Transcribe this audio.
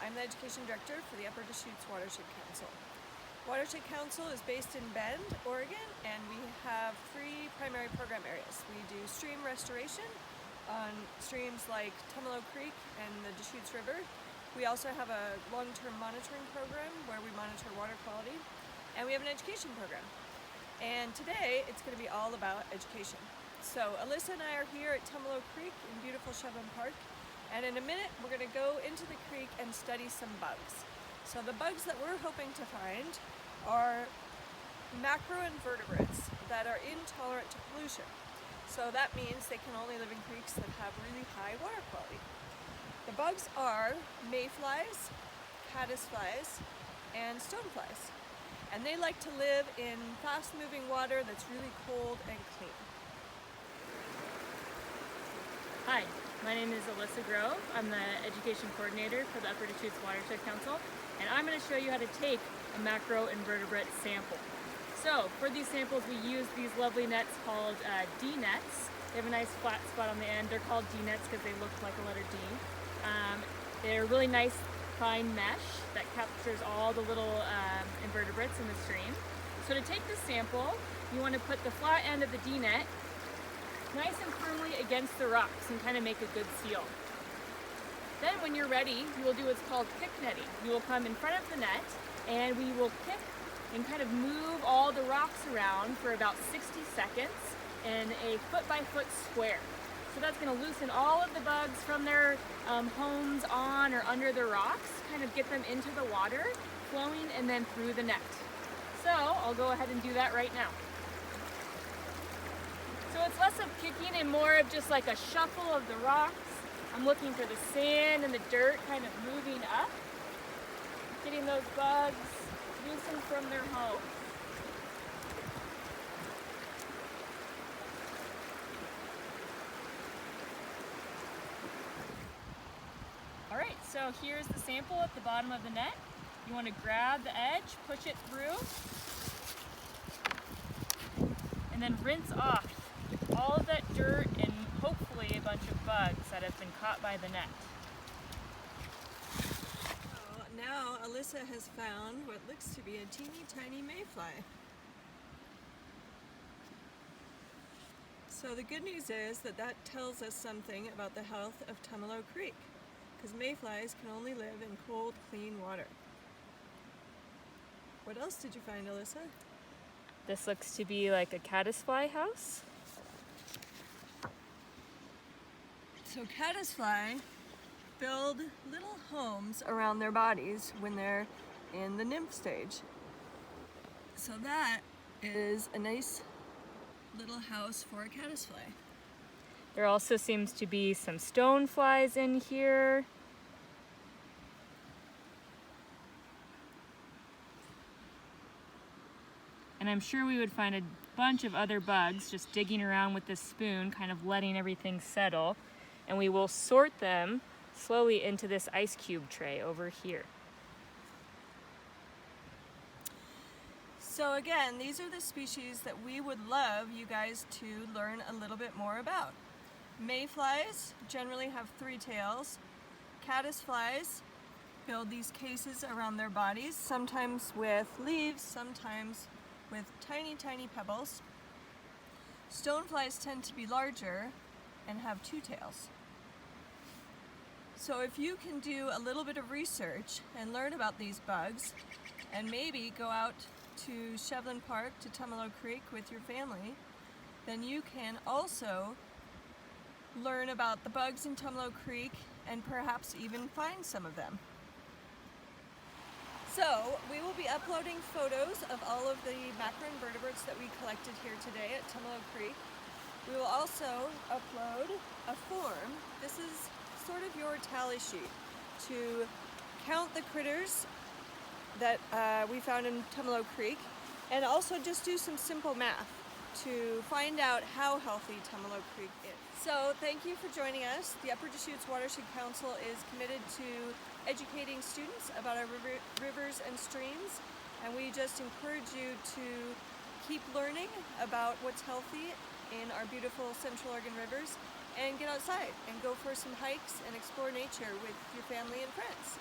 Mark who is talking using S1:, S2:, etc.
S1: I'm the Education Director for the Upper Deschutes Watershed Council. Watershed Council is based in Bend, Oregon, and we have three primary program areas. We do stream restoration on streams like Tumalo Creek and the Deschutes River. We also have a long-term monitoring program where we monitor water quality, and we have an education program. And today it's going to be all about education. So Alyssa and I are here at Tumalo Creek in beautiful Shevlin Park, and in a minute we're going to go into the creek and study some bugs. So the bugs that we're hoping to find are macroinvertebrates that are intolerant to pollution. So that means they can only live in creeks that have really high water quality. The bugs are mayflies, caddisflies, and stoneflies. And they like to live in fast-moving water that's really cold and clean.
S2: Hi, my name is Alyssa Grove. I'm the Education Coordinator for the Upper Deschutes Watershed Council, and I'm going to show you how to take a macroinvertebrate sample. So, for these samples we use these lovely nets called D-nets. They have a nice flat spot on the end. They're called D-nets because they look like a letter D. They're really nice fine mesh that captures all the little invertebrates in the stream. So to take the sample, you want to put the flat end of the D-net nice and firmly against the rocks and kind of make a good seal. Then when you're ready, you will do what's called pick netting. You will come in front of the net and we will pick and kind of move all the rocks around for about 60 seconds in a foot-by-foot square. So that's going to loosen all of the bugs from their homes on or under the rocks, kind of get them into the water, flowing and then through the net. So I'll go ahead and do that right now. So it's less of kicking and more of just like a shuffle of the rocks. I'm looking for the sand and the dirt kind of moving up, getting those bugs loosened from their home. All right, so here's the sample at the bottom of the net. You want to grab the edge, push it through, and then rinse off all of that dirt and hopefully a bunch of bugs that have been caught by the net.
S1: Now Alyssa has found what looks to be a teeny tiny mayfly. So the good news is that that tells us something about the health of Tumalo Creek, because mayflies can only live in cold, clean water. What else did you find, Alyssa?
S2: This looks to be like a caddisfly house.
S1: So caddisfly build little homes around their bodies when they're in the nymph stage. So that is a nice little house for a caddisfly.
S2: There also seems to be some stoneflies in here. And I'm sure we would find a bunch of other bugs just digging around with this spoon, kind of letting everything settle. And we will sort them slowly into this ice cube tray over here.
S1: So again, these are the species that we would love you guys to learn a little bit more about. Mayflies generally have 3 tails. Caddisflies build these cases around their bodies, sometimes with leaves, sometimes with tiny, tiny pebbles. Stoneflies tend to be larger and have 2 tails. So if you can do a little bit of research and learn about these bugs, and maybe go out to Shevlin Park, to Tumalo Creek with your family, then you can also learn about the bugs in Tumalo Creek and perhaps even find some of them. So we will be uploading photos of all of the macroinvertebrates that we collected here today at Tumalo Creek. We will also upload a form. This is sort of your tally sheet to count the critters that we found in Tumalo Creek, and also just do some simple math to find out how healthy Tumalo Creek is. So thank you for joining us. The Upper Deschutes Watershed Council is committed to educating students about our rivers and streams, and we just encourage you to keep learning about what's healthy in our beautiful Central Oregon rivers, and get outside and go for some hikes and explore nature with your family and friends.